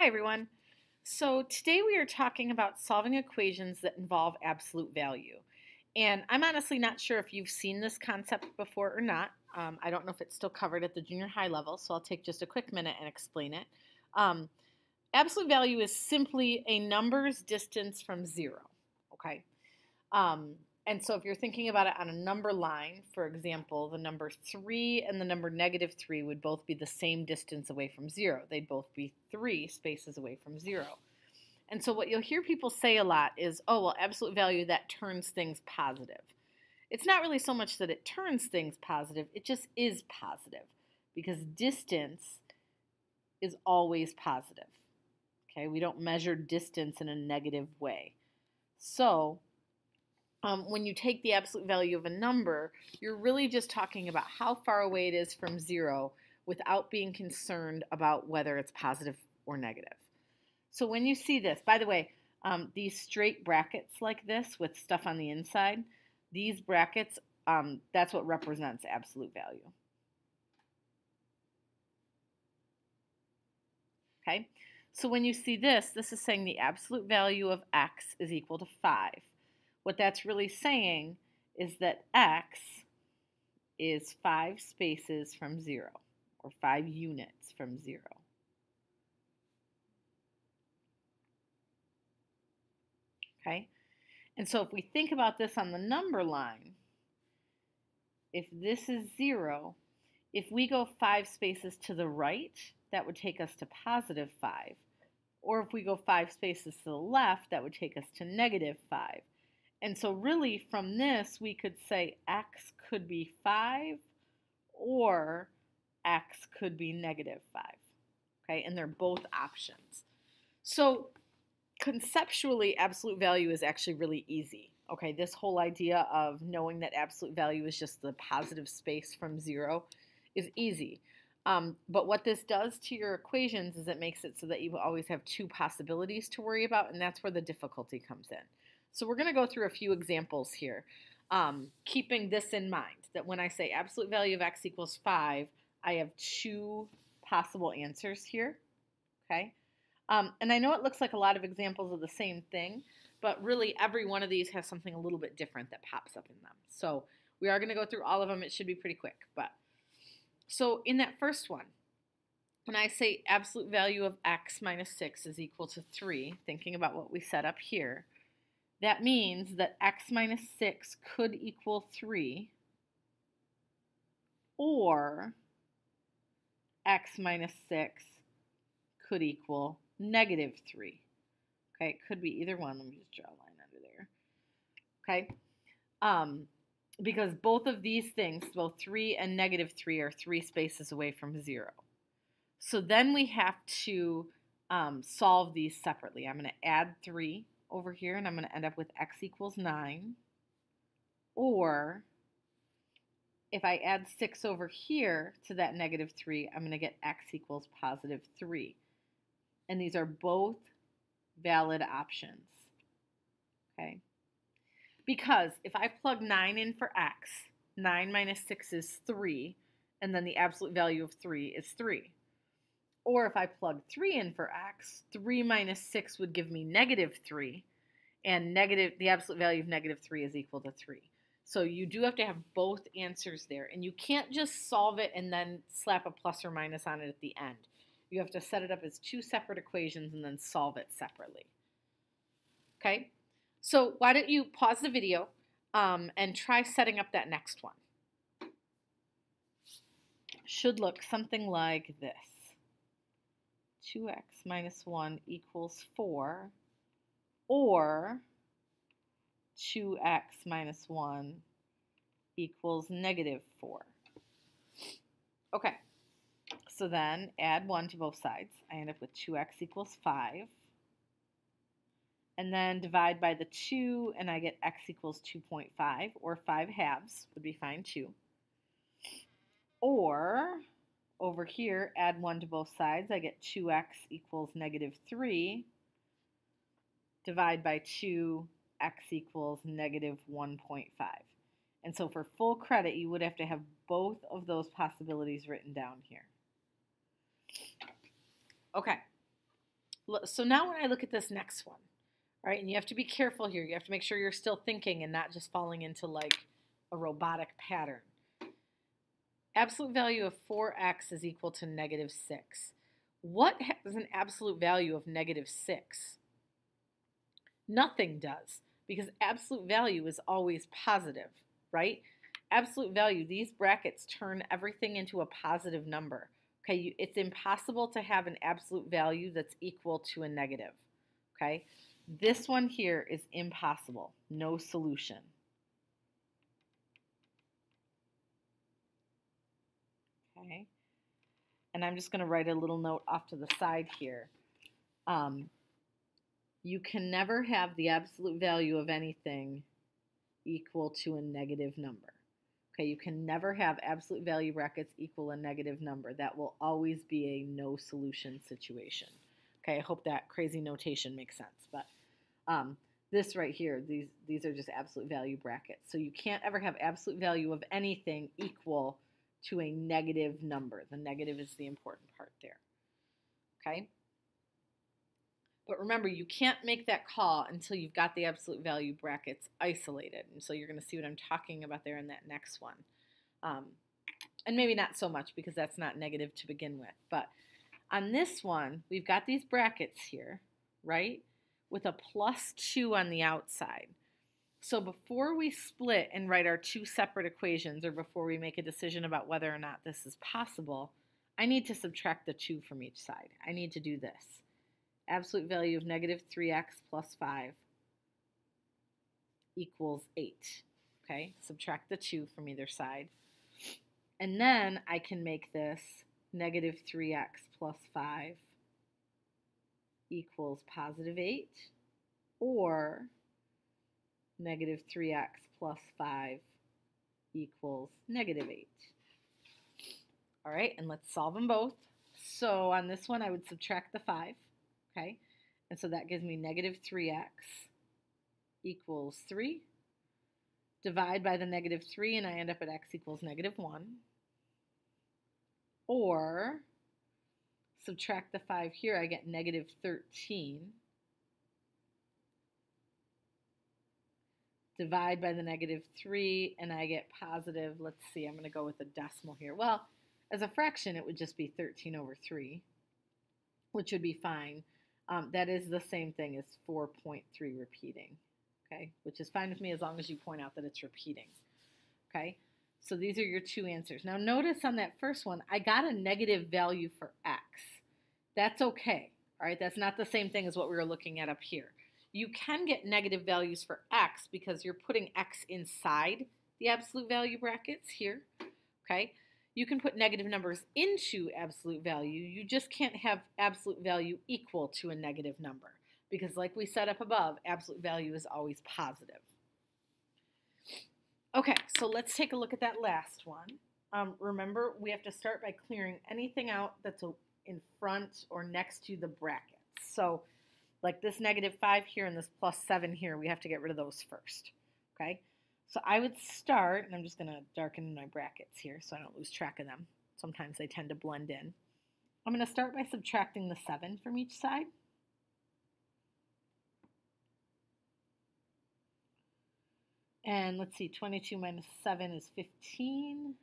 Hi everyone. So today we are talking about solving equations that involve absolute value. And I'm honestly not sure if you've seen this concept before or not. I don't know if it's still covered at the junior high level, so I'll take just a quick minute and explain it. Um, Absolute value is simply a number's distance from zero. Okay. Um, and so if you're thinking about it on a number line, for example, the number 3 and the number -3 would both be the same distance away from 0. They'd both be 3 spaces away from 0. And so what you'll hear people say a lot is, oh, well, absolute value, that turns things positive. It's not really so much that it turns things positive, it just is positive because distance is always positive. Okay, we don't measure distance in a negative way. So when you take the absolute value of a number, you're really just talking about how far away it is from 0 without being concerned about whether it's positive or negative. So when you see this, by the way, these straight brackets like this with stuff on the inside, these brackets, that's what represents absolute value. Okay, so when you see this, this is saying the absolute value of x is equal to 5. What that's really saying is that x is 5 spaces from 0, or 5 units from 0. Okay? And so if we think about this on the number line, if this is 0, if we go 5 spaces to the right, that would take us to positive 5. Or if we go 5 spaces to the left, that would take us to negative 5. And so really from this, we could say x could be 5 or x could be negative 5. Okay, and they're both options. So conceptually, absolute value is actually really easy. Okay, this whole idea of knowing that absolute value is just the positive space from 0 is easy. But what this does to your equations is it makes it so that you always have two possibilities to worry about, and that's where the difficulty comes in. So we're going to go through a few examples here, keeping this in mind, that when I say absolute value of x equals 5, I have two possible answers here, okay? And I know it looks like a lot of examples of the same thing, but really every one of these has something a little bit different that pops up in them. So we are going to go through all of them. It should be pretty quick. So in that first one, when I say absolute value of x minus 6 is equal to 3, thinking about what we set up here, that means that x minus 6 could equal 3, or x minus 6 could equal negative 3. Okay, it could be either one. Let me just draw a line under there. Okay, because both of these things, both 3 and negative 3, are 3 spaces away from 0. So then we have to solve these separately. I'm going to add 3 over here, and I'm going to end up with x equals 9. Or if I add 6 over here to that negative 3, I'm going to get x equals positive 3. And these are both valid options. Okay? Because if I plug 9 in for x, 9 minus 6 is 3, and then the absolute value of 3 is 3. Or if I plug 3 in for x, 3 minus 6 would give me negative 3, and the absolute value of negative 3 is equal to 3. So you do have to have both answers there, and you can't just solve it and then slap a plus or minus on it at the end. You have to set it up as two separate equations and then solve it separately. Okay? So why don't you pause the video and try setting up that next one. Should look something like this. 2x minus 1 equals 4, or 2x minus 1 equals negative 4. Okay, so then add 1 to both sides. I end up with 2x equals 5. And then divide by the 2, and I get x equals 2.5, or 5 halves would be fine too. Or over here, add 1 to both sides. I get 2x equals negative 3. Divide by 2, x equals negative 1.5. And so for full credit, you would have to have both of those possibilities written down here. Okay, So now when I look at this next one, all right, and you have to be careful here. You have to make sure you're still thinking and not just falling into like a robotic pattern. Absolute value of 4x is equal to negative 6. What has an absolute value of negative 6? Nothing does, because absolute value is always positive, right? Absolute value, these brackets turn everything into a positive number. Okay, it's impossible to have an absolute value that's equal to a negative. Okay, this one here is impossible, no solution. Okay, and I'm just going to write a little note off to the side here. You can never have the absolute value of anything equal to a negative number. Okay, you can never have absolute value brackets equal a negative number. That will always be a no solution situation. Okay, I hope that crazy notation makes sense. But this right here, these are just absolute value brackets. So you can't ever have absolute value of anything equal to a negative number. The negative is the important part there. Okay? But remember, you can't make that call until you've got the absolute value brackets isolated. And so you're going to see what I'm talking about there in that next one. And maybe not so much because that's not negative to begin with. But on this one, we've got these brackets here, right, with a +2 on the outside. So before we split and write our two separate equations, or before we make a decision about whether or not this is possible, I need to subtract the 2 from each side. I need to do this. Absolute value of negative 3x plus 5 equals 8. Okay, subtract the 2 from either side. And then I can make this negative 3x plus 5 equals positive 8, or negative 3x plus 5 equals negative 8. All right, and let's solve them both. So on this one, I would subtract the 5. Okay, and so that gives me negative 3x equals 3. Divide by the negative 3, and I end up at x equals negative 1. Or subtract the 5 here, I get negative 13. Divide by the negative 3, and I get positive, let's see, I'm going to go with a decimal here. Well, as a fraction, it would just be 13 over 3, which would be fine. That is the same thing as 4.3 repeating, okay, which is fine with me as long as you point out that it's repeating, okay? So these are your two answers. Now notice on that first one, I got a negative value for x. That's okay, all right? That's not the same thing as what we were looking at up here. You can get negative values for x because you're putting x inside the absolute value brackets here, okay? You can put negative numbers into absolute value. You just can't have absolute value equal to a negative number because like we said up above, absolute value is always positive. Okay, so let's take a look at that last one. Remember, we have to start by clearing anything out that's in front or next to the brackets. So like this negative 5 here and this +7 here, we have to get rid of those first, okay? So I would start, and I'm just going to darken my brackets here so I don't lose track of them. Sometimes they tend to blend in. I'm going to start by subtracting the 7 from each side. And let's see, 22 minus 7 is 15.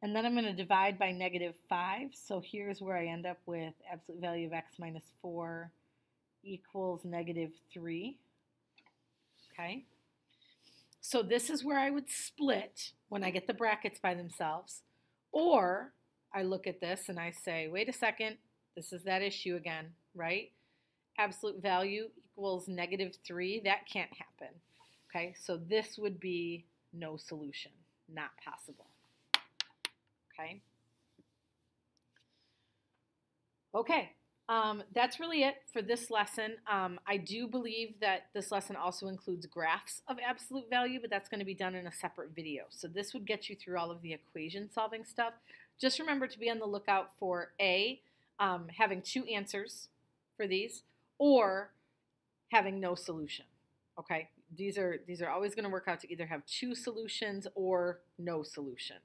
And then I'm going to divide by negative 5. So here's where I end up with absolute value of x minus 4 equals negative 3. Okay. So this is where I would split when I get the brackets by themselves. Or I look at this and I say, wait a second, this is that issue again, right? Absolute value equals negative 3. That can't happen. Okay, so this would be no solution, not possible. Okay. Okay, that's really it for this lesson. I do believe that this lesson also includes graphs of absolute value, but that's going to be done in a separate video. So this would get you through all of the equation solving stuff. Just remember to be on the lookout for A, having two answers for these, or having no solution. Okay, these are always going to work out to either have two solutions or no solution.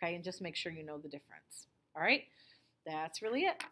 Okay, and just make sure you know the difference. All right, that's really it.